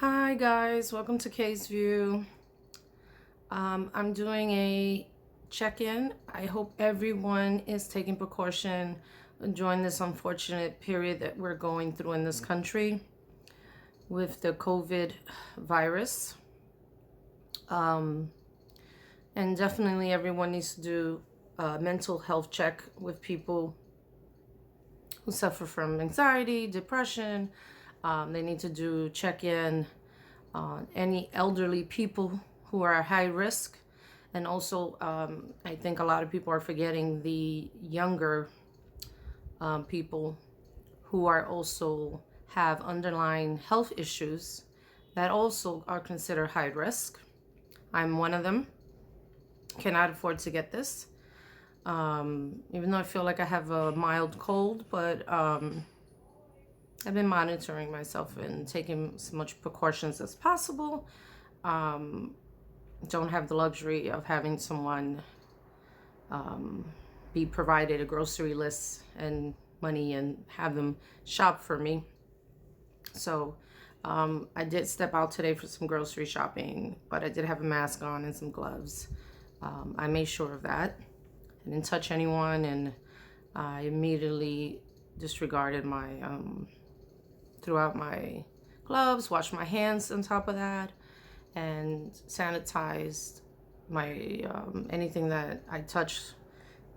Hi guys, welcome to Kay's View. I'm doing a check-in. I hope everyone is taking precaution during this unfortunate period that we're going through in this country with the COVID virus. And definitely everyone needs to do a mental health check with people who suffer from anxiety, depression. They need to do check-in on any elderly people who are high risk. And also, I think a lot of people are forgetting the younger people who are also have underlying health issues that also are considered high risk. I'm one of them. Cannot afford to get this. Even though I feel like I have a mild cold, but I've been monitoring myself and taking as much precautions as possible. Don't have the luxury of having someone be provided a grocery list and money and have them shop for me. So I did step out today for some grocery shopping, but I did have a mask on and some gloves. I made sure of that. I didn't touch anyone, and I immediately disregarded my threw out my gloves, washed my hands on top of that, and sanitized my anything that I touched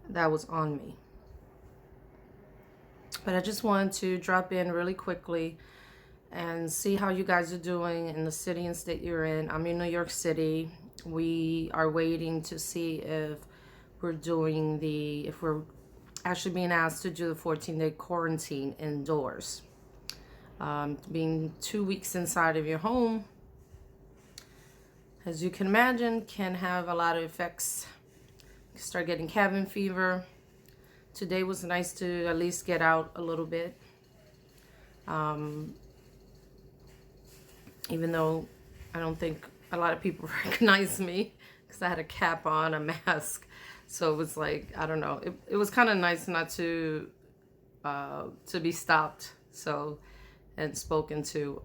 that was on me. But I just wanted to drop in really quickly and see how you guys are doing in the city and state you're in. I'm in New York City. We are waiting to see if we're actually being asked to do the 14-day quarantine indoors. Being 2 weeks inside of your home, as you can imagine, can have a lot of effects. You start getting cabin fever. Today was nice to at least get out a little bit. Even though I don't think a lot of people recognize me because I had a cap on, a mask. So it was like, I don't know. It was kind of nice not to be stopped. So, and spoken to,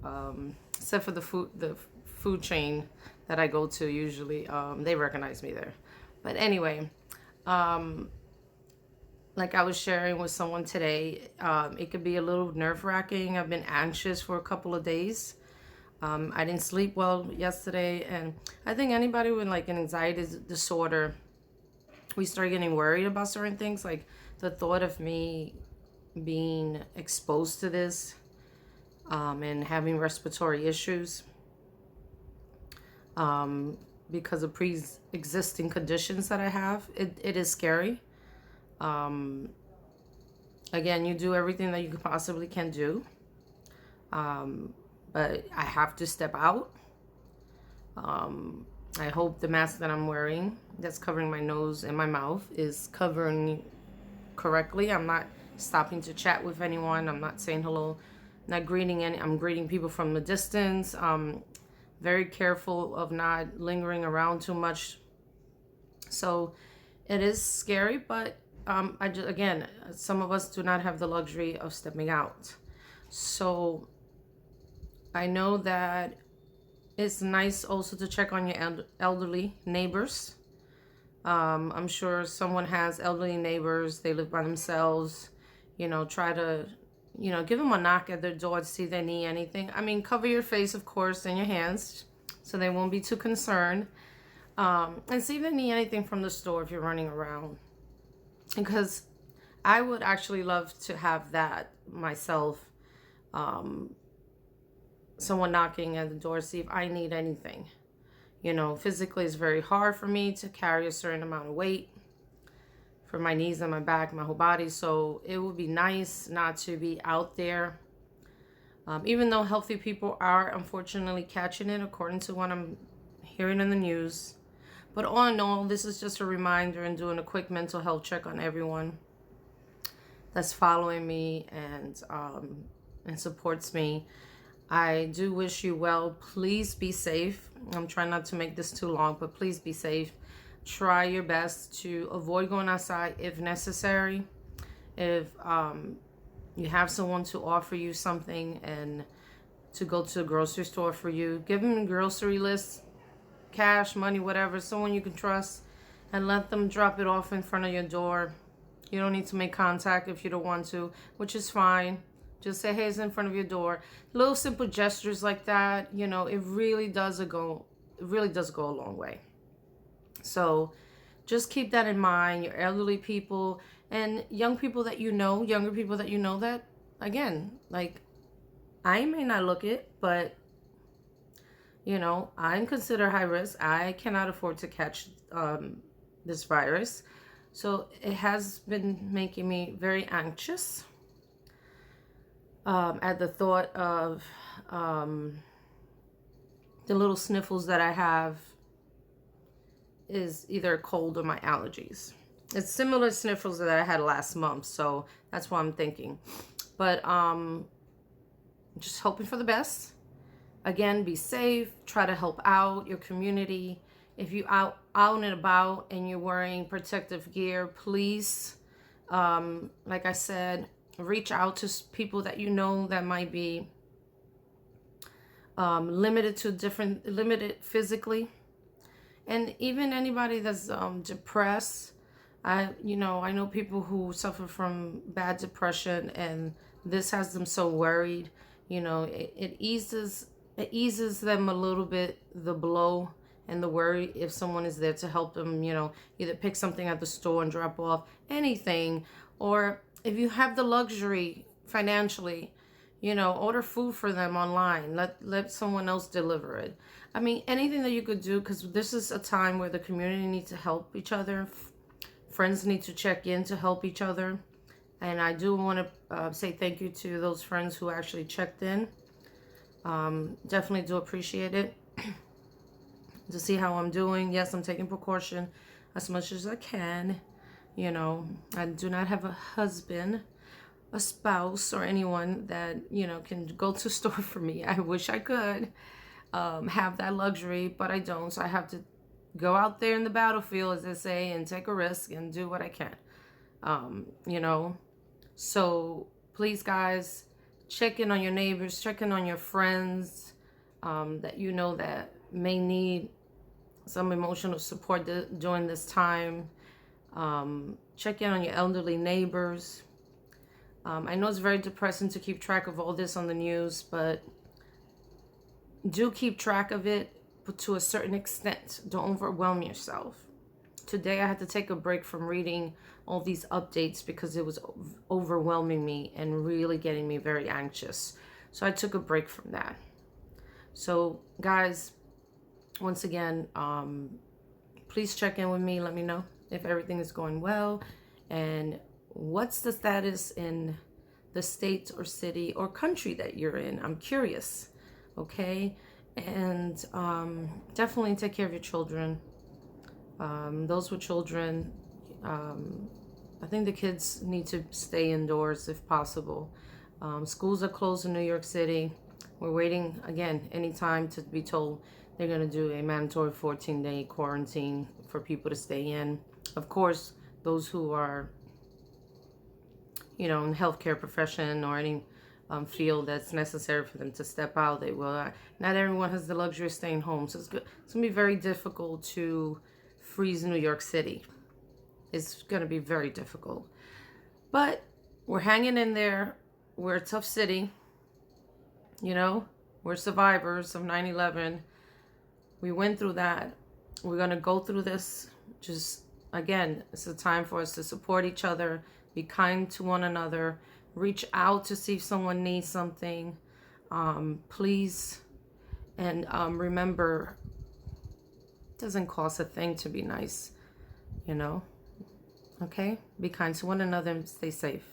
except for the food chain that I go to usually. They recognize me there. But anyway, like I was sharing with someone today, it could be a little nerve-wracking. I've been anxious for a couple of days. I didn't sleep well yesterday, and I think anybody with like an anxiety disorder, we start getting worried about certain things. Like the thought of me being exposed to this and having respiratory issues because of pre-existing conditions that I have, it is scary. Again, you do everything that you possibly can do. But I have to step out. I hope the mask that I'm wearing that's covering my nose and my mouth is covering correctly. I'm not stopping to chat with anyone. I'm not saying hello, not greeting any. I'm greeting people from a distance. Very careful of not lingering around too much. So it is scary, but again, some of us do not have the luxury of stepping out. So I know that it's nice also to check on your elderly neighbors. I'm sure someone has elderly neighbors. They live by themselves. Try to, give them a knock at their door to see if they need anything. I mean, cover your face, of course, and your hands so they won't be too concerned. And see if they need anything from the store if you're running around. Because I would actually love to have that myself. Someone knocking at the door, see if I need anything. Physically it's very hard for me to carry a certain amount of weight for my knees and my back, my whole body. So it would be nice not to be out there. Even though healthy people are unfortunately catching it, according to what I'm hearing in the news. But all in all, this is just a reminder and doing a quick mental health check on everyone that's following me and supports me. I do wish you well. Please be safe. I'm trying not to make this too long, but please be safe. Try your best to avoid going outside if necessary. If you have someone to offer you something and to go to the grocery store for you. Give them a grocery list, cash, money, whatever, someone you can trust, and let them drop it off in front of your door. You don't need to make contact if you don't want to, which is fine. Just say, hey, it's in front of your door. Little simple gestures like that, you know, it really does go a long way. So just keep that in mind. Your elderly people and young people that you know, younger people that you know, that, again, like, I may not look it, but, you know, I'm considered high risk. I cannot afford to catch this virus. So it has been making me very anxious at the thought of the little sniffles that I have is either cold or my allergies. It's similar sniffles that I had last month, so that's what I'm thinking. But just hoping for the best. Again, be safe. Try to help out your community. If you out and about and you're wearing protective gear, please, like I said, reach out to people that you know that might be limited physically, and even anybody that's depressed. I know people who suffer from bad depression, and this has them so worried. You know, it eases them a little bit, the blow and the worry, if someone is there to help them, you know, either pick something at the store and drop off anything, or if you have the luxury financially, you know, order food for them online. Let someone else deliver it. I mean, anything that you could do, because this is a time where the community needs to help each other. Friends need to check in to help each other. And I do want to say thank you to those friends who actually checked in. Definitely do appreciate it. To see how I'm doing. Yes, I'm taking precaution as much as I can. You know, I do not have a husband, a spouse, or anyone that, you know, can go to the store for me. I wish I could have that luxury, but I don't. So I have to go out there in the battlefield, as they say, and take a risk and do what I can. You know, so please, guys, check in on your neighbors, check in on your friends that you know that may need some emotional support during this time. Check in on your elderly neighbors. I know it's very depressing to keep track of all this on the news, but do keep track of it, but to a certain extent. Don't overwhelm yourself. Today I had to take a break from reading all these updates because it was overwhelming me and really getting me very anxious. So I took a break from that. So guys, once again, please check in with me. Let me know if everything is going well and what's the status in the state or city or country that you're in. I'm curious. Okay. And definitely take care of your children. Those with children, I think the kids need to stay indoors if possible. Schools are closed in New York City. We're waiting, again, anytime to be told they're going to do a mandatory 14-day quarantine for people to stay in. Of course, those who are, you know, in healthcare profession or any field that's necessary for them to step out, they will. Not everyone has the luxury of staying home. So it's going to be very difficult to freeze New York City. It's going to be very difficult. But we're hanging in there. We're a tough city. You know, we're survivors of 9/11. We went through that. We're going to go through this. Just, again, it's a time for us to support each other, be kind to one another, reach out to see if someone needs something. Please. And remember, it doesn't cost a thing to be nice, you know? Okay? Be kind to one another and stay safe.